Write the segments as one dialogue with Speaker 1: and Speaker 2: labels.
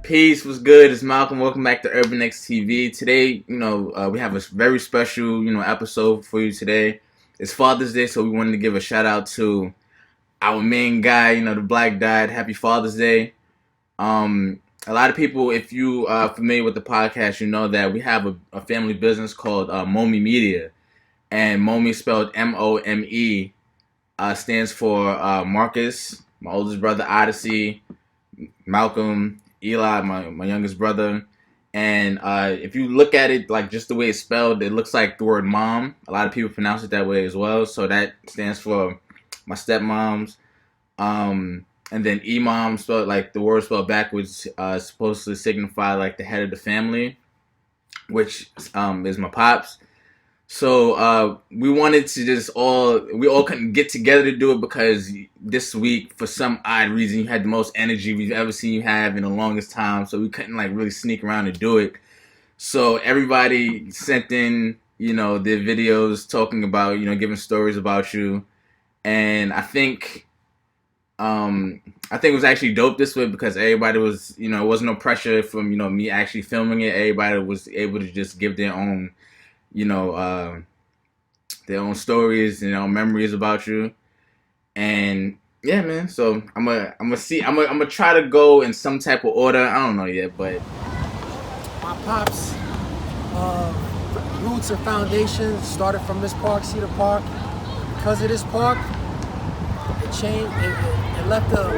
Speaker 1: Peace, what's good? It's Malcolm. Welcome back to Urban X TV. Today, we have a very special, episode for you today. It's Father's Day, so we wanted to give a shout out to our main guy, the Black Dad. Happy Father's Day. A lot of people, if you are familiar with the podcast, you know that we have a family business called Momi Media, and Momi spelled M-O-M-E, stands for Marcus, my oldest brother Odyssey, Malcolm, Eli, my youngest brother. And if you look at it like just the way it's spelled, it looks like the word mom. A lot of people pronounce it that way as well. So that stands for my stepmoms. And then Imam, spelled like the word spelled backwards, is supposed to signify like the head of the family, which is my pops. So we wanted to we all couldn't get together to do it because this week, for some odd reason, you had the most energy we've ever seen you have in the longest time. So we couldn't like really sneak around and do it. So everybody sent in, their videos talking about, giving stories about you. And I think it was actually dope this way because everybody was, it wasn't no pressure from, me actually filming it. Everybody was able to just give you know, uh, their own stories and their own memories about you. And yeah, man. So I'm gonna try to go in some type of order. I don't know yet, but
Speaker 2: My pops' roots or foundation started from this park, Cedar Park. Because of this park, it changed. It left a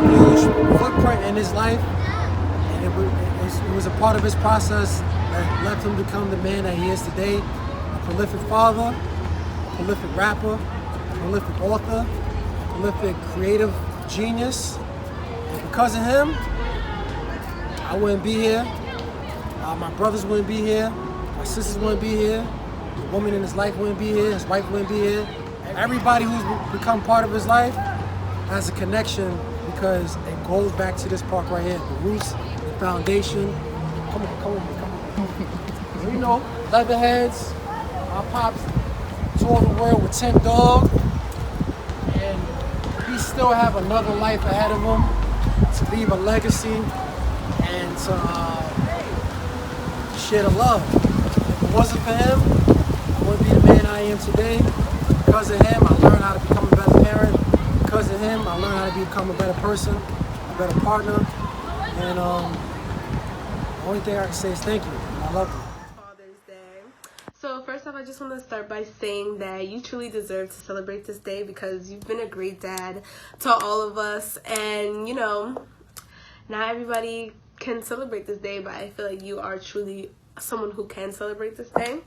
Speaker 2: huge footprint in his life, and it was a part of his process that left him become the man that he is today. A prolific father, a prolific rapper, a prolific author, a prolific creative genius. And because of him, I wouldn't be here. My brothers wouldn't be here. My sisters wouldn't be here. The woman in his life wouldn't be here. His wife wouldn't be here. Everybody who's become part of his life has a connection because it goes back to this park right here. The roots, the foundation. Come on. So, Leatherheads, my pops toured the world with 10 Dog, and he still have another life ahead of him to leave a legacy and to share the love. If it wasn't for him, I wouldn't be the man I am today. Because of him, I learned how to become a better parent. Because of him, I learned how to become a better person, a better partner. And the only thing I can say is thank you. I love you.
Speaker 3: Father's Day. So first off, I just want to start by saying that you truly deserve to celebrate this day because you've been a great dad to all of us. And, not everybody can celebrate this day, but I feel like you are truly someone who can celebrate this day.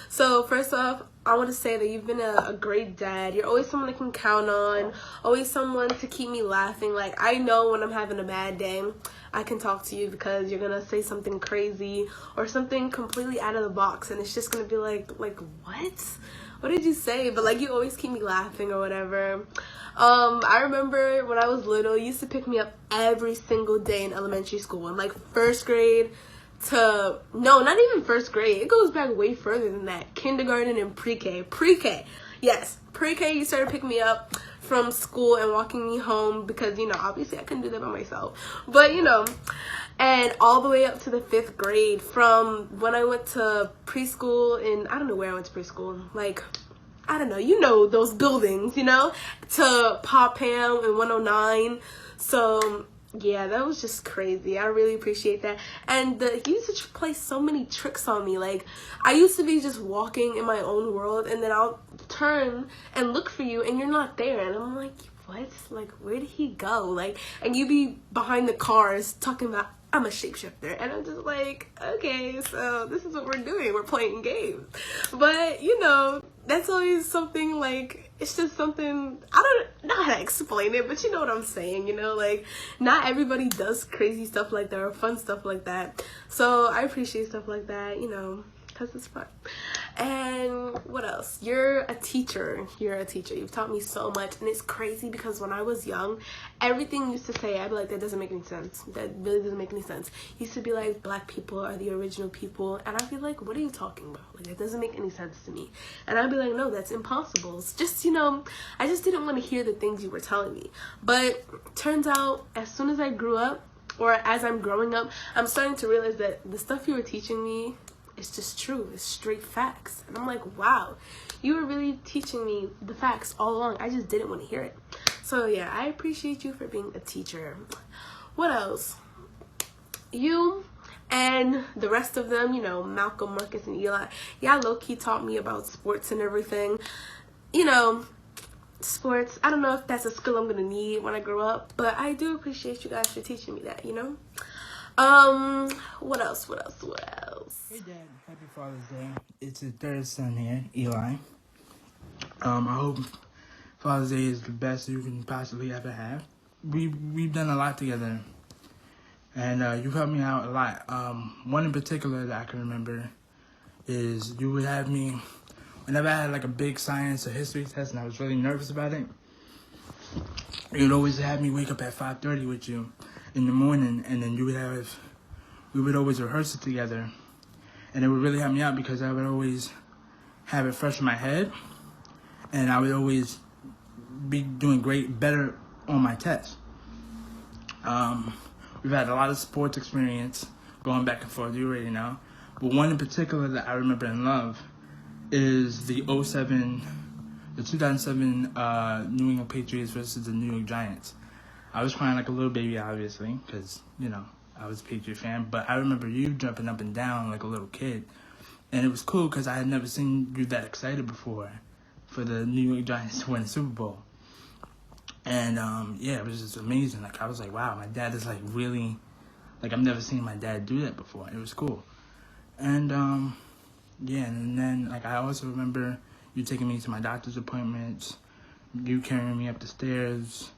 Speaker 3: So first off, I want to say that you've been a great dad. You're always someone I can count on, always someone to keep me laughing. Like, I know when I'm having a bad day, I can talk to you because you're gonna say something crazy or something completely out of the box, and it's just gonna be like what did you say? But like, you always keep me laughing or whatever. I remember when I was little, you used to pick me up every single day in elementary school, in like first grade to, no, not even first grade. It goes back way further than that. Kindergarten and pre-K. Yes, pre-K, you started picking me up from school and walking me home because, obviously I couldn't do that by myself. But, and all the way up to the 5th grade, from when I went to preschool in, I don't know where I went to preschool, like, I don't know, those buildings, to Pop Pam and 109. So yeah, that was just crazy. I really appreciate that. And he used to play so many tricks on me. Like, I used to be just walking in my own world, and then I'll turn and look for you, and you're not there. And I'm like, what? Like, where did he go? Like, and you be behind the cars talking about, I'm a shapeshifter. And I'm just like, okay, so this is what we're doing. We're playing games. But, that's always something like, it's just something, I don't know how to explain it, but you know what I'm saying, like, not everybody does crazy stuff like that or fun stuff like that. So I appreciate stuff like that, because it's fun. And what else? You're a teacher. You've taught me so much, and it's crazy because when I was young, everything you used to say, I'd be like, that doesn't make any sense. That really doesn't make any sense. You used to be like, black people are the original people, and I'd be like, what are you talking about? Like, that doesn't make any sense to me. And I'd be like, no, that's impossible. It's just, I just didn't want to hear the things you were telling me. But turns out, as soon as I grew up, or as I'm growing up, I'm starting to realize that the stuff you were teaching me is just true. It's straight facts. And I'm like, wow, you were really teaching me the facts all along. I just didn't want to hear it. So yeah, I appreciate you for being a teacher. What else? You and the rest of them, you know, Malcolm, Marcus, and Eli, y'all low-key taught me about sports and everything. You know, sports, I don't know if that's a skill I'm gonna need when I grow up, but I do appreciate you guys for teaching me that, you know. What else?
Speaker 4: Hey Dad, happy Father's Day. It's his third son here, Eli. I hope Father's Day is the best you can possibly ever have. We've done a lot together, and you've helped me out a lot. One in particular that I can remember is you would have me, whenever I had like a big science or history test and I was really nervous about it, you'd always have me wake up at 5:30 with you in the morning, and then we would always rehearse it together. And it would really help me out because I would always have it fresh in my head, and I would always be doing better on my test. We've had a lot of sports experience going back and forth, you already know. But one in particular that I remember and love is the 2007 New England Patriots versus the New York Giants. I was crying like a little baby, obviously, because, you know, I was a Patriot fan, but I remember you jumping up and down like a little kid. And it was cool because I had never seen you that excited before for the New York Giants to win the Super Bowl. And, yeah, it was just amazing. Like, I was like, wow, my dad is like really, like, I've never seen my dad do that before. It was cool. And, yeah, and then, like, I also remember you taking me to my doctor's appointments, you carrying me up the stairs,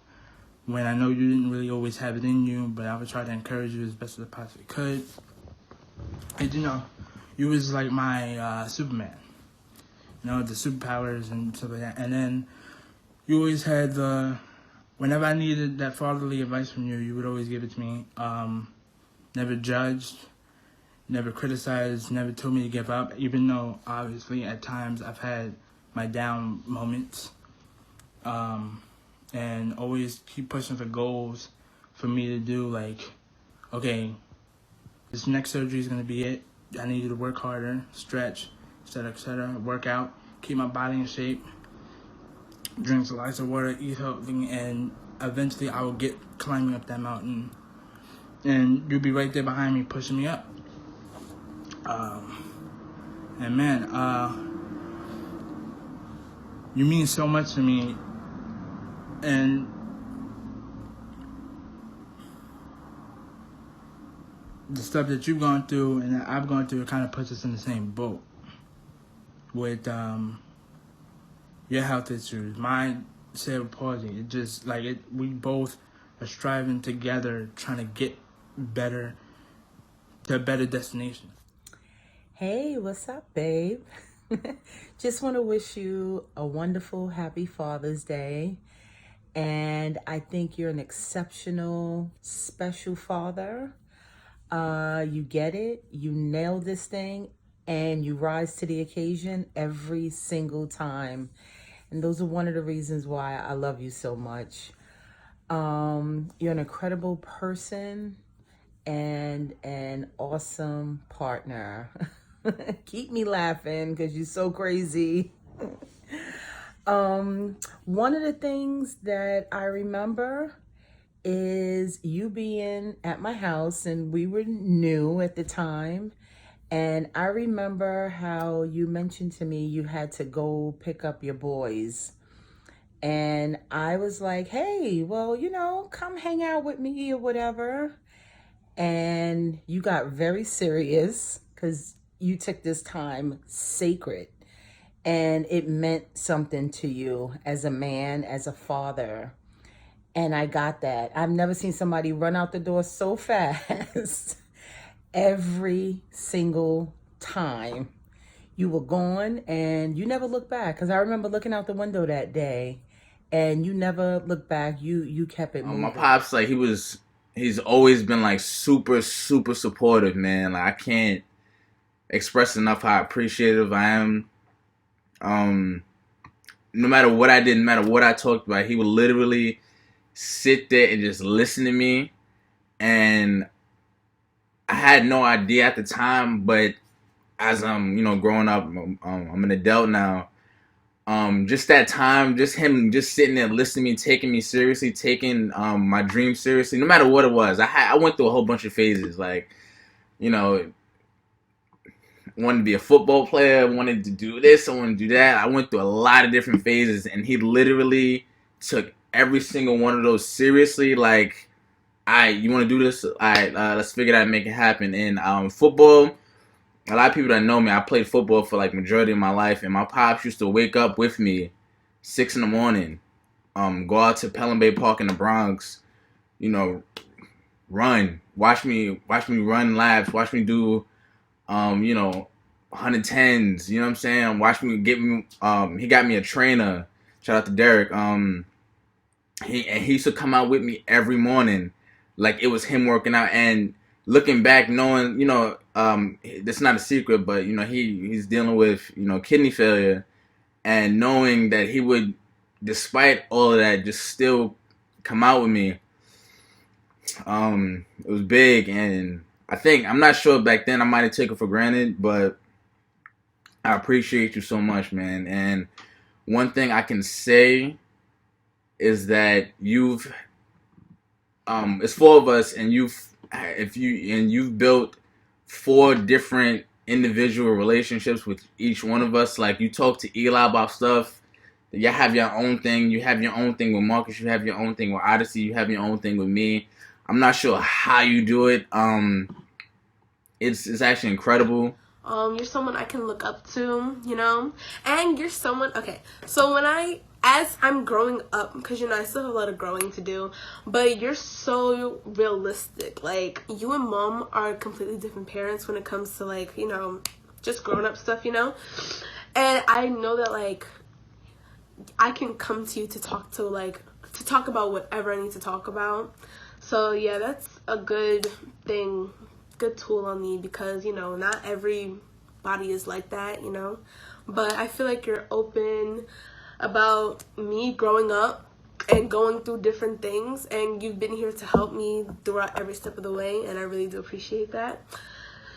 Speaker 4: when I know you didn't really always have it in you, but I would try to encourage you as best as I possibly could. And, you know, you was like my Superman. You know, the superpowers and stuff like that. And then you always had whenever I needed that fatherly advice from you, you would always give it to me. Never judged, never criticized, never told me to give up, even though, obviously, at times I've had my down moments. And always keep pushing for goals for me to do, like, okay, this next surgery is going to be it. I need you to work harder, stretch, etc., work out, keep my body in shape, drink lots of water, eat healthy, and eventually I will get climbing up that mountain. And you'll be right there behind me pushing me up. And man, you mean so much to me. And the stuff that you've gone through and that I've gone through, it kind of puts us in the same boat with your health issues, my cerebral palsy. It just like we both are striving together, trying to get better to a better destination.
Speaker 5: Hey, what's up, babe? Just want to wish you a wonderful, happy Father's Day. And I think you're an exceptional, special father. You get it. You nail this thing and you rise to the occasion every single time. And those are one of the reasons why I love you so much. You're an incredible person and an awesome partner. Keep me laughing because you're so crazy. One of the things that I remember is you being at my house, and we were new at the time. And I remember how you mentioned to me you had to go pick up your boys. And I was like, hey, well, you know, come hang out with me or whatever. And you got very serious because you took this time sacred. And it meant something to you as a man, as a father. And I got that. I've never seen somebody run out the door so fast. Every single time you were gone and you never looked back. Because I remember looking out the window that day and you never looked back. You kept it moving.
Speaker 1: My pops, like, he's always been like super, super supportive, man. Like, I can't express enough how appreciative I am. No matter what I did, no matter what I talked about, he would literally sit there and just listen to me and I had no idea at the time, but as I'm, growing up, I'm an adult now. Just that time, just him, just sitting there listening to me, taking me seriously, taking my dreams seriously, no matter what it was. I went through a whole bunch of phases, like, you know, wanted to be a football player, wanted to do this, I wanted to do that. I went through a lot of different phases, and he literally took every single one of those seriously. Like, you want to do this? All right, let's figure it out and make it happen. And football, a lot of people that know me, I played football for like majority of my life, and my pops used to wake up with me 6 in the morning, go out to Pelham Bay Park in the Bronx, you know, run, watch me run laps, watch me do, 110s, you know what I'm saying? Watch me get me, he got me a trainer, shout out to Derek, he used to come out with me every morning, like it was him working out. And looking back, knowing, that's not a secret, but he's dealing with kidney failure, and knowing that he would, despite all of that, just still come out with me. It was big, and I'm not sure back then I might have taken it for granted, but I appreciate you so much, man. And one thing I can say is that it's four of us, and you've built four different individual relationships with each one of us. Like, you talk to Eli about stuff. You have your own thing. You have your own thing with Marcus. You have your own thing with Odyssey. You have your own thing with me. I'm not sure how you do it. It's actually incredible.
Speaker 3: You're someone I can look up to, and you're someone, okay, so as I'm growing up, because, I still have a lot of growing to do, but you're so realistic. Like, you and mom are completely different parents when it comes to, like, just growing up stuff, and I know that, like, I can come to you to talk about whatever I need to talk about. So yeah, that's a good thing, good tool on me, because not everybody is like that, but I feel like you're open about me growing up and going through different things, and you've been here to help me throughout every step of the way, and I really do appreciate that.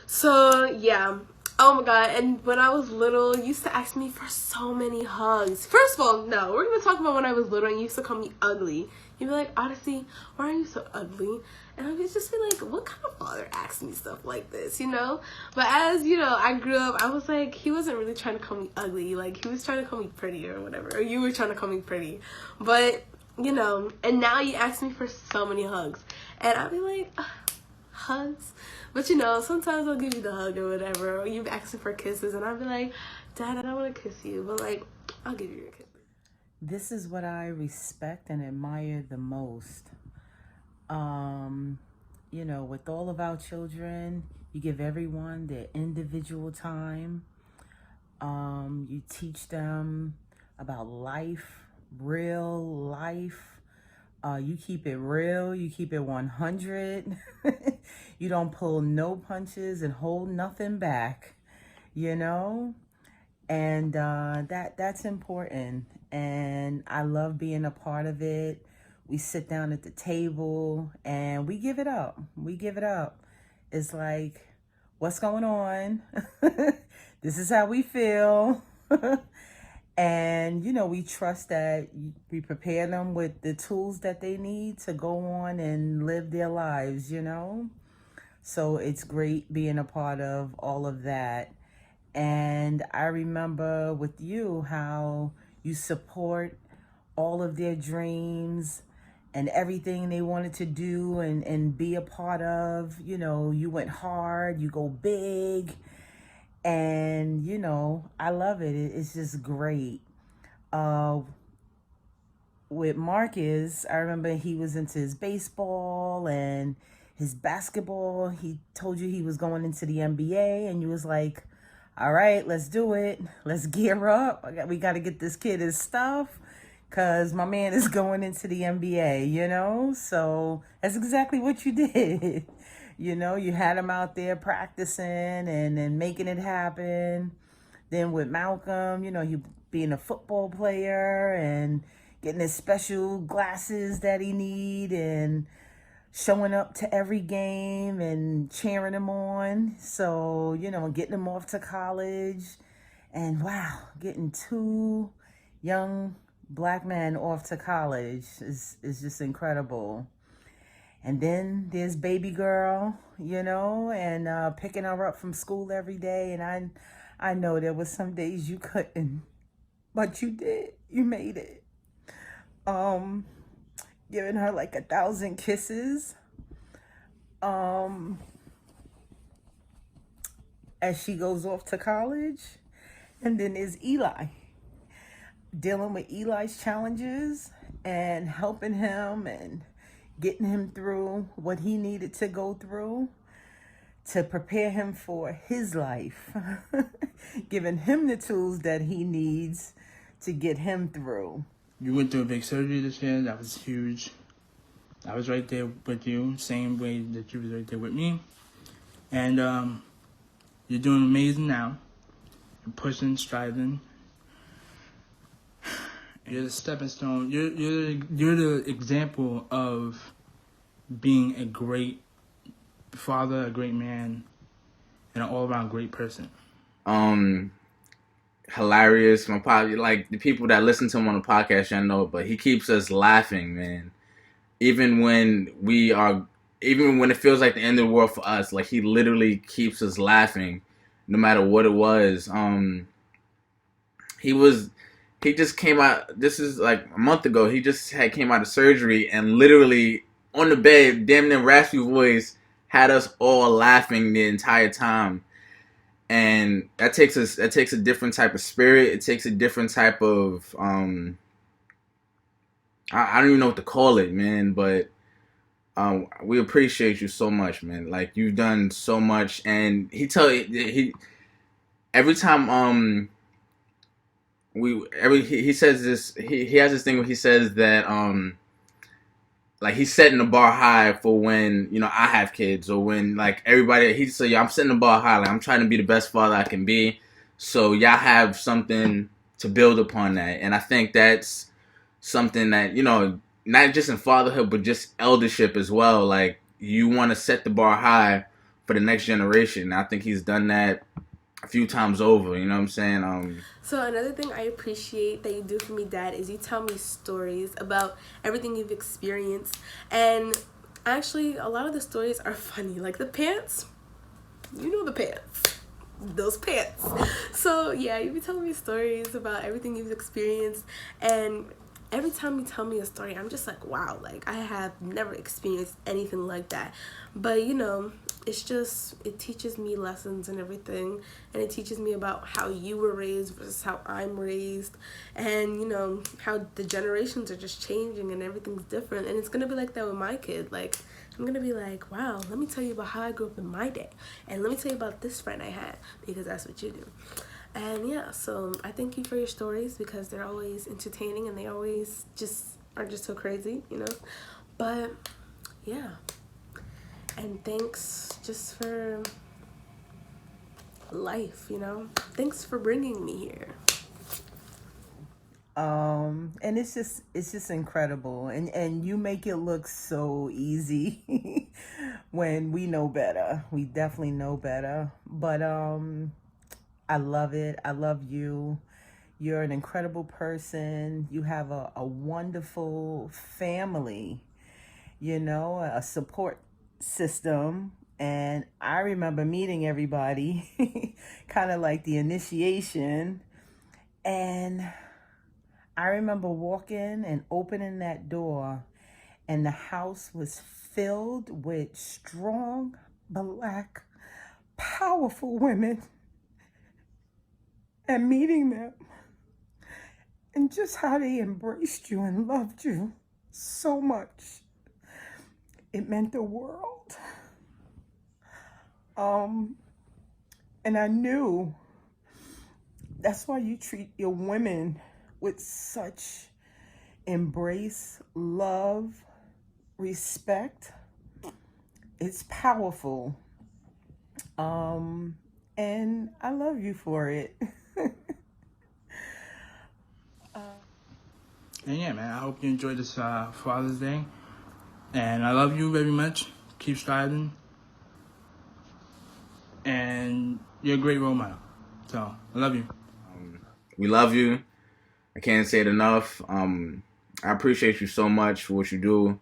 Speaker 3: So yeah, oh my god, and when I was little, you used to ask me for so many hugs. First of all, no, we're gonna talk about when I was little and you used to call me ugly. You'd be like, Odyssey, why are you so ugly? And I would just be like, what kind of father asks me stuff like this, But as, I grew up, I was like, he wasn't really trying to call me ugly. Like, he was trying to call me pretty or whatever. Or you were trying to call me pretty. But, and now you ask me for so many hugs. And I'll be like, hugs? But, sometimes I'll give you the hug or whatever. Or you asking for kisses. And I'll be like, Dad, I don't want to kiss you. But, like, I'll give you a kiss.
Speaker 5: This is what I respect and admire the most. With all of our children, you give everyone their individual time. You teach them about life, real life. You keep it real. You keep it 100. You don't pull no punches and hold nothing back, and that's important. And I love being a part of it. We sit down at the table and we give it up. It's like, what's going on? This is how we feel. And, we trust that we prepare them with the tools that they need to go on and live their lives, So it's great being a part of all of that. And I remember with you how you support all of their dreams and everything they wanted to do and be a part of. You went hard, you go big, and I love it. It's just great. With Marcus, I remember he was into his baseball and his basketball. He told you he was going into the NBA, and you was like, all right, let's do it. Let's gear up. We got to get this kid his stuff, because my man is going into the NBA, So that's exactly what you did. You had him out there practicing and making it happen. Then with Malcolm, he being a football player and getting his special glasses that he need and showing up to every game and cheering him on. So, getting him off to college. And wow, getting two young black men off to college is just incredible. And then there's baby girl, and picking her up from school every day. And I know there was some days you couldn't, but you did. You made it. Giving her like 1,000 kisses. As she goes off to college. And then there's Eli, dealing with Eli's challenges and helping him and getting him through what he needed to go through to prepare him for his life, giving him the tools that he needs to get him through.
Speaker 4: You went through a big surgery this year. That was huge. I was right there with you, same way that you was right there with me. And you're doing amazing now. You're pushing, striving. You're the stepping stone. You're the example of being a great father, a great man, and an all-around great person.
Speaker 1: Hilarious. My pop, like the people that listen to him on the podcast, I know, but he keeps us laughing, man. Even when it feels like the end of the world for us, like he literally keeps us laughing, no matter what it was. He just came out. This is like a month ago. He just came out of surgery and literally on the bed, damn near raspy voice, had us all laughing the entire time. And that takes a different type of spirit. It takes a different type of I don't even know what to call it, man. But we appreciate you so much, man. Like you've done so much, and he every time he says this. He has this thing where he says that like he's setting the bar high for when I have kids, or when like everybody. He said, "Yeah, I'm setting the bar high. Like I'm trying to be the best father I can be, so y'all have something to build upon that." And I think that's something that not just in fatherhood, but just eldership as well. Like you want to set the bar high for the next generation. I think he's done that a few times over. You know what I'm saying?
Speaker 3: So another thing I appreciate that you do for me, Dad, is you tell me stories about everything you've experienced. And actually, a lot of the stories are funny. Like the pants, the pants. Those pants. So yeah, you be telling me stories about everything you've experienced, and every time you tell me a story, I'm just like, wow, like I have never experienced anything like that. But it's just, it teaches me lessons and everything, and it teaches me about how you were raised versus how I'm raised, and how the generations are just changing and everything's different. And it's gonna be like that with my kid. Like I'm gonna be like, wow, let me tell you about how I grew up in my day, and let me tell you about this friend I had, because that's what you do. And yeah, so I thank you for your stories, because they're always entertaining and they always are just so crazy, But yeah, and thanks just for life, Thanks for bringing me here.
Speaker 5: And it's just incredible, and you make it look so easy when we know better. We definitely know better, but I love it. I love you. You're an incredible person. You have a wonderful family, a support system. And I remember meeting everybody, kind of like the initiation. And I remember walking and opening that door, and the house was filled with strong, black, powerful women. And meeting them, and just how they embraced you and loved you so much, it meant the world. And I knew that's why you treat your women with such embrace, love, respect. It's powerful. And I love you for it.
Speaker 4: And yeah, man, I hope you enjoyed this Father's Day. And I love you very much. Keep striving. And you're a great role model. So, I love you.
Speaker 1: We love you. I can't say it enough. I appreciate you so much for what you do.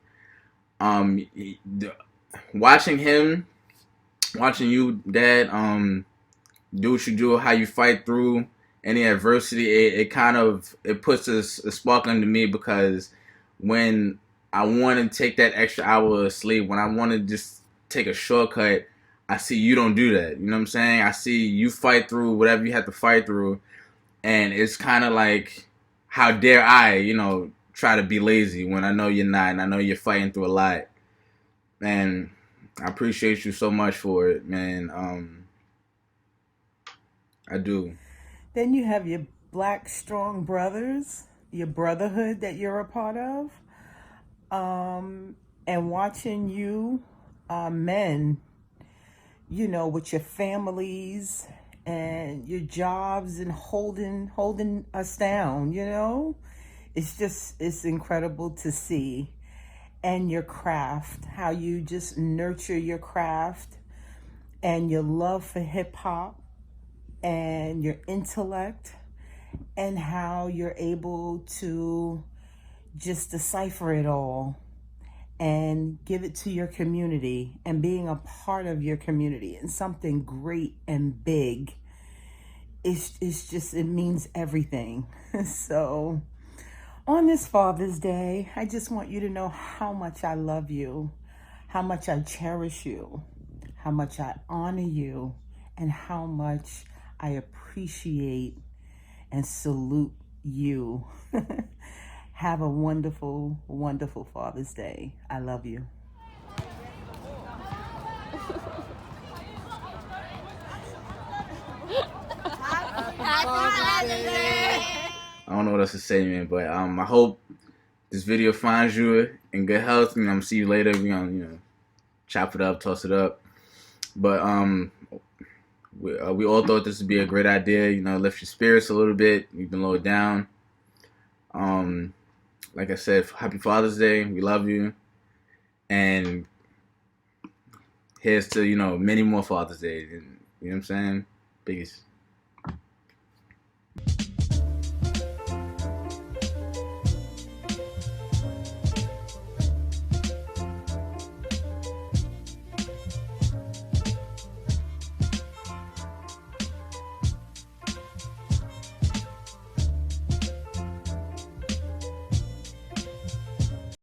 Speaker 1: Watching him, watching you, Dad, do what you do, how you fight through any adversity, it puts a spark under me, because when I want to take that extra hour of sleep, when I want to just take a shortcut, I see you don't do that. You know what I'm saying? I see you fight through whatever you have to fight through, and it's kind of like, how dare I, try to be lazy when I know you're not, and I know you're fighting through a lot. And I appreciate you so much for it, man. I do.
Speaker 5: Then you have your Black Strong Brothers, your brotherhood that you're a part of. And watching you men, with your families and your jobs and holding us down, it's incredible to see. And your craft, how you just nurture your craft, and your love for hip hop, and your intellect, and how you're able to just decipher it all and give it to your community, and being a part of your community and something great and big. It means everything. So on this Father's Day, I just want you to know how much I love you, how much I cherish you, how much I honor you, and how much I appreciate and salute you. Have a wonderful, wonderful Father's Day. I love you.
Speaker 1: I don't know what else to say, man, but I hope this video finds you in good health. I'm gonna see you later. We're gonna, chop it up, toss it up. But we all thought this would be a great idea. Lift your spirits a little bit. You've been lowered down. Like I said, happy Father's Day. We love you, and here's to many more Father's Days. You know what I'm saying? Peace.